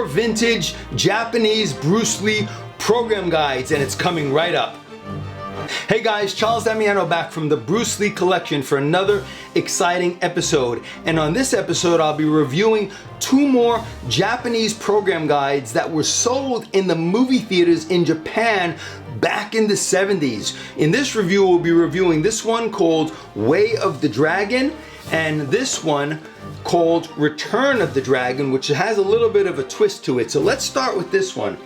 more vintage Japanese Bruce Lee program guides, and it's coming right up. Hey guys, Charles Damiano back from the Bruce Lee collection for another exciting episode. And on this episode, I'll be reviewing two more Japanese program guides that were sold in the movie theaters in Japan back in the 70s. In this review, we'll be reviewing this one called Way of the Dragon and this one called Return of the Dragon, which has a little bit of a twist to it. So let's start with this one.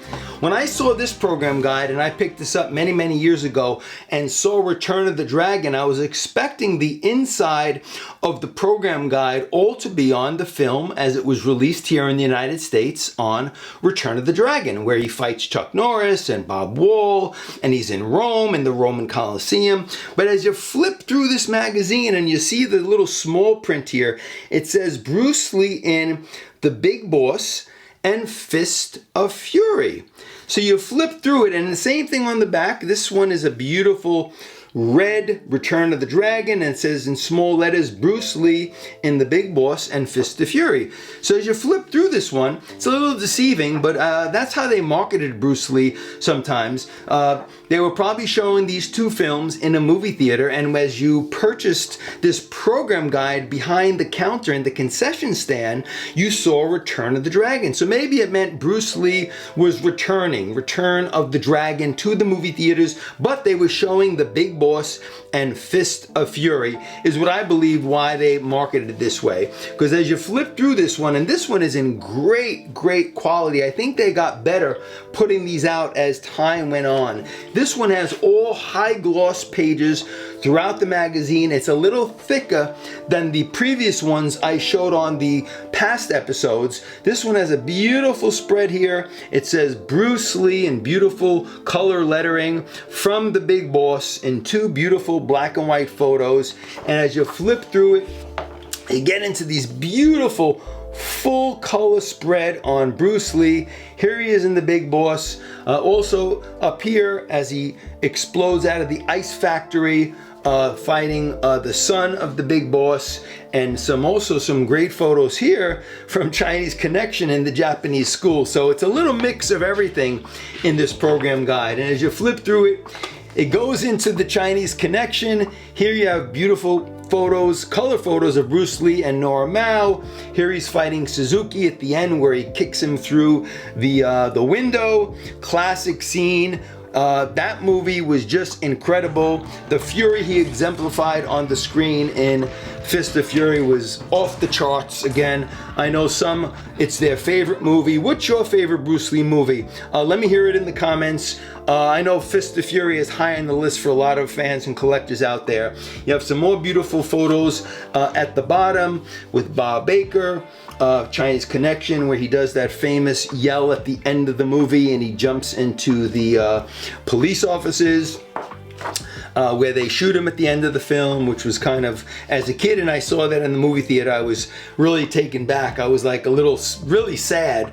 When I saw this program guide, and I picked this up many years ago and saw Return of the Dragon, I was expecting the inside of the program guide all to be on the film as it was released here in the United States on Return of the Dragon, where he fights Chuck Norris and Bob Wall, and he's in Rome in the Roman Colosseum. But as you flip through this magazine and you see the little small print here, it says Bruce Lee in The Big Boss and Fist of Fury. So you flip through it, and the same thing on the back. This one is a beautiful red Return of the Dragon, and it says in small letters Bruce Lee in The Big Boss and Fist of Fury. So as you flip through this one, it's a little deceiving, but that's how they marketed Bruce Lee sometimes. They were probably showing these two films in a movie theater, and as you purchased this program guide behind the counter in the concession stand, you saw Return of the Dragon. So maybe it meant Bruce Lee was returning, Return of the Dragon, to the movie theaters, but they were showing The Big Boss and Fist of Fury is what I believe why they marketed it this way. Because as you flip through this one, and this one is in great quality. I think they got better putting these out as time went on. This one has all high gloss pages throughout the magazine. It's a little thicker than the previous ones I showed on the past episodes. This one has a beautiful spread here. It says Bruce Lee in beautiful color lettering from The Big Boss in two beautiful black and white photos. And as you flip through it, you get into these beautiful full color spread on Bruce Lee. Here he is in The Big Boss. Also up here as he explodes out of the ice factory, fighting the son of the Big Boss, and also some great photos here from Chinese Connection in the Japanese school. So it's a little mix of everything in this program guide. And as you flip through it, it goes into the Chinese Connection. Here you have beautiful photos, color photos of Bruce Lee and Nora Mao. Here he's fighting Suzuki at the end where he kicks him through the window. Classic scene. That movie was just incredible. The fury he exemplified on the screen in Fist of Fury was off the charts. Again, I know some, it's their favorite movie. What's your favorite Bruce Lee movie? Let me hear it in the comments. I know Fist of Fury is high on the list for a lot of fans and collectors out there. You have some more beautiful photos at the bottom with Bob Baker, Chinese Connection, where he does that famous yell at the end of the movie and he jumps into the police offices. Where they shoot him at the end of the film, which was kind of, as a kid and I saw that in the movie theater, I was really taken back. I was like really sad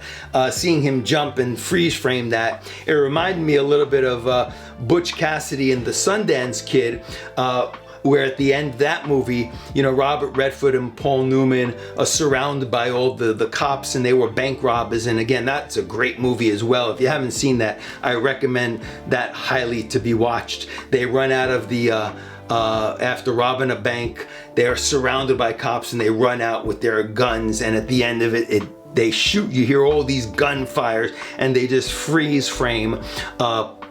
seeing him jump and freeze frame that. It reminded me a little bit of Butch Cassidy and the Sundance Kid, where at the end of that movie, you know, Robert Redford and Paul Newman are surrounded by all the cops and they were bank robbers. And again, that's a great movie as well. If you haven't seen that, I recommend that highly to be watched. They run out of the, after robbing a bank, they're surrounded by cops and they run out with their guns. And at the end of it, they shoot, you hear all these gunfires, and they just freeze frame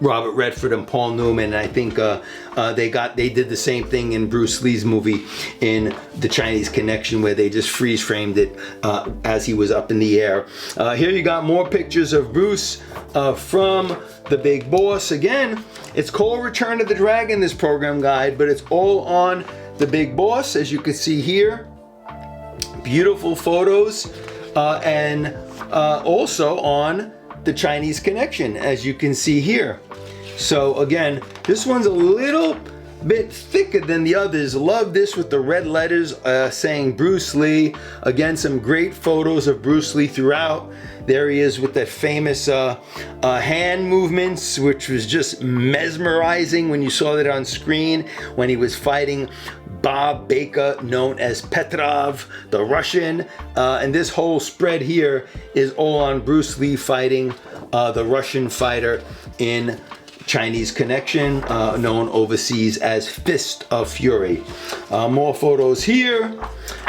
Robert Redford and Paul Newman. And I think they did the same thing in Bruce Lee's movie in The Chinese Connection, where they just freeze framed it as he was up in the air. Here you got more pictures of Bruce from The Big Boss. Again, it's called Return of the Dragon, this program guide, but it's all on The Big Boss, as you can see here. Beautiful photos. And also on the Chinese Connection, as you can see here. So again, this one's a little bit thicker than the others. Love this with the red letters saying Bruce Lee. Again, some great photos of Bruce Lee throughout. There he is with that famous hand movements, which was just mesmerizing when you saw that on screen when he was fighting Bob Baker, known as Petrov, the Russian. And this whole spread here is all on Bruce Lee fighting the Russian fighter in Chinese Connection, known overseas as Fist of Fury. More photos here.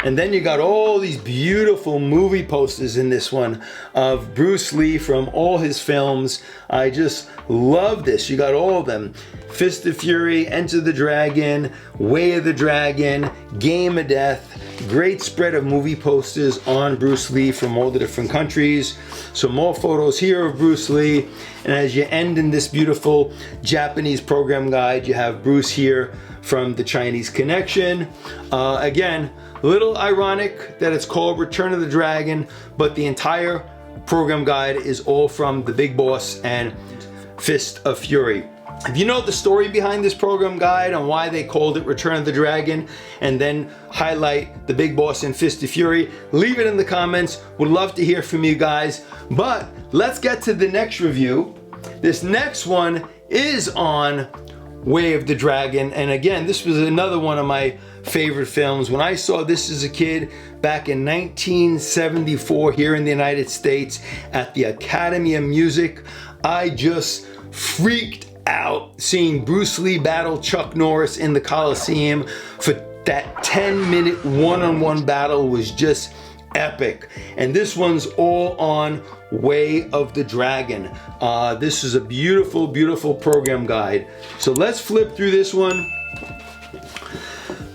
And then you got all these beautiful movie posters in this one of Bruce Lee from all his films. I just love this. You got all of them. Fist of Fury, Enter the Dragon, Way of the Dragon, Game of Death. Great spread of movie posters on Bruce Lee from all the different countries. So more photos here of Bruce Lee. And as you end in this beautiful Japanese program guide, you have Bruce here from the Chinese Connection. Again, a little ironic that it's called Return of the Dragon, but the entire program guide is all from the Big Boss and Fist of Fury. If you know the story behind this program guide and why they called it Return of the Dragon, and then highlight the Big Boss and Fist of Fury, leave it in the comments. Would love to hear from you guys. But let's get to the next review. This next one is on Way of the Dragon, and again, this was another one of my favorite films. When I saw this as a kid back in 1974 here in the United States at the Academy of Music, I just freaked out seeing Bruce Lee battle Chuck Norris in the Coliseum. For that 10-minute one-on-one battle was just epic. And this one's all on Way of the Dragon. This is a beautiful, beautiful program guide. So let's flip through this one.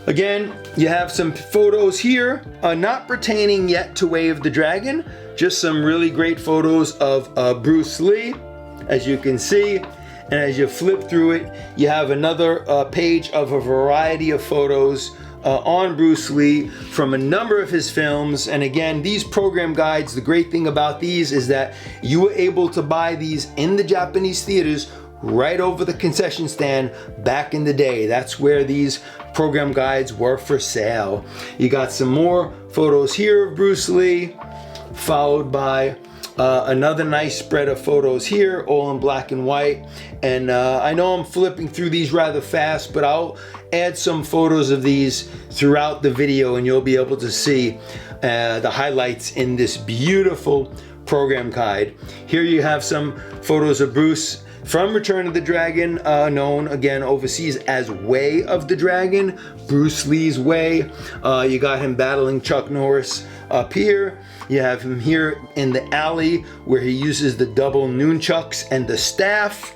Again, you have some photos here, not pertaining yet to Way of the Dragon, just some really great photos of Bruce Lee, as you can see. And as you flip through it, you have another page of a variety of photos on Bruce Lee from a number of his films. And again, these program guides, the great thing about these is that you were able to buy these in the Japanese theaters right over the concession stand back in the day. That's where these program guides were for sale. You got some more photos here of Bruce Lee, followed by another nice spread of photos here, all in black and white. And I know I'm flipping through these rather fast, but I'll add some photos of these throughout the video, and you'll be able to see the highlights in this beautiful program guide. Here you have some photos of Bruce from Return of the Dragon, known again overseas as Way of the Dragon, Bruce Lee's Way. You got him battling Chuck Norris up here. You have him here in the alley where he uses the double nunchucks and the staff,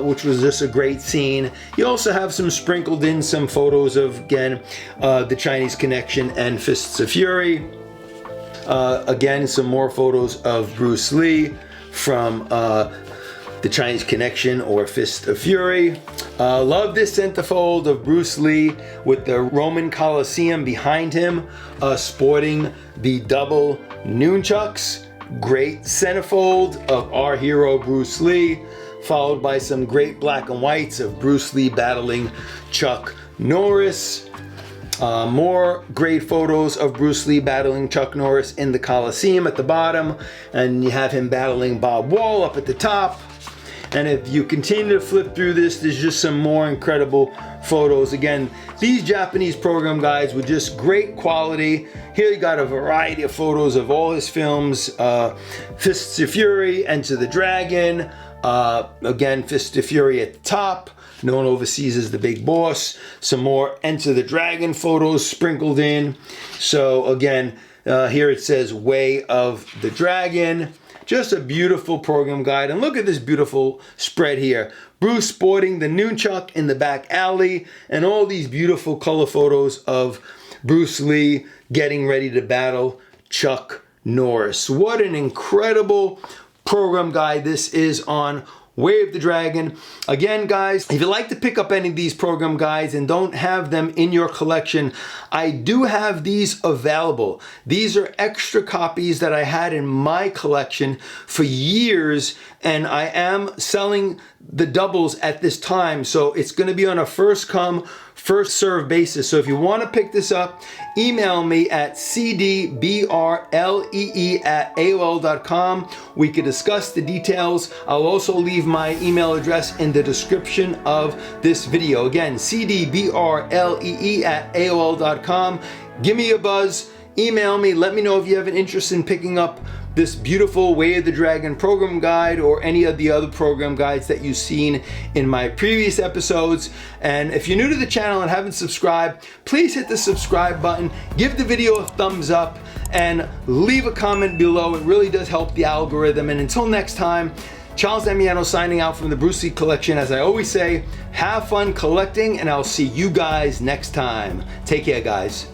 which was just a great scene. You also have some sprinkled in some photos of, again, the Chinese Connection and Fists of Fury. Again, some more photos of Bruce Lee from the Chinese Connection or Fist of Fury. Love this centerfold of Bruce Lee with the Roman Colosseum behind him, sporting the double nunchucks. Great centerfold of our hero Bruce Lee, followed by some great black and whites of Bruce Lee battling Chuck Norris. More great photos of Bruce Lee battling Chuck Norris in the Coliseum at the bottom, and you have him battling Bob Wall up at the top. And if you continue to flip through this, there's just some more incredible photos. Again, these Japanese program guides were just great quality. Here you got a variety of photos of all his films. Fists of Fury, Enter the Dragon. Again, Fist of Fury at the top, known overseas as the Big Boss. Some more Enter the Dragon photos sprinkled in. So again, here it says Way of the Dragon. Just a beautiful program guide. And look at this beautiful spread here. Bruce sporting the nunchuck in the back alley, and all these beautiful color photos of Bruce Lee getting ready to battle Chuck Norris. What an incredible program guide this is on Way of the Dragon. Again, guys, if you'd like to pick up any of these program guides and don't have them in your collection, I do have these available. These are extra copies that I had in my collection for years, and I am selling the doubles at this time, so it's going to be on a first come, first serve basis. So if you want to pick this up, email me at cdbrlee@aol.com. We could discuss the details. I'll also leave my email address in the description of this video. Again, cdbrlee@aol.com. Give me a buzz, email me, let me know if you have an interest in picking up this beautiful Way of the Dragon program guide or any of the other program guides that you've seen in my previous episodes. And if you're new to the channel and haven't subscribed, please hit the subscribe button, give the video a thumbs up, and leave a comment below. It really does help the algorithm. And until next time, Charles Damiano signing out from the Bruce Lee Collection. As I always say, have fun collecting, and I'll see you guys next time. Take care, guys.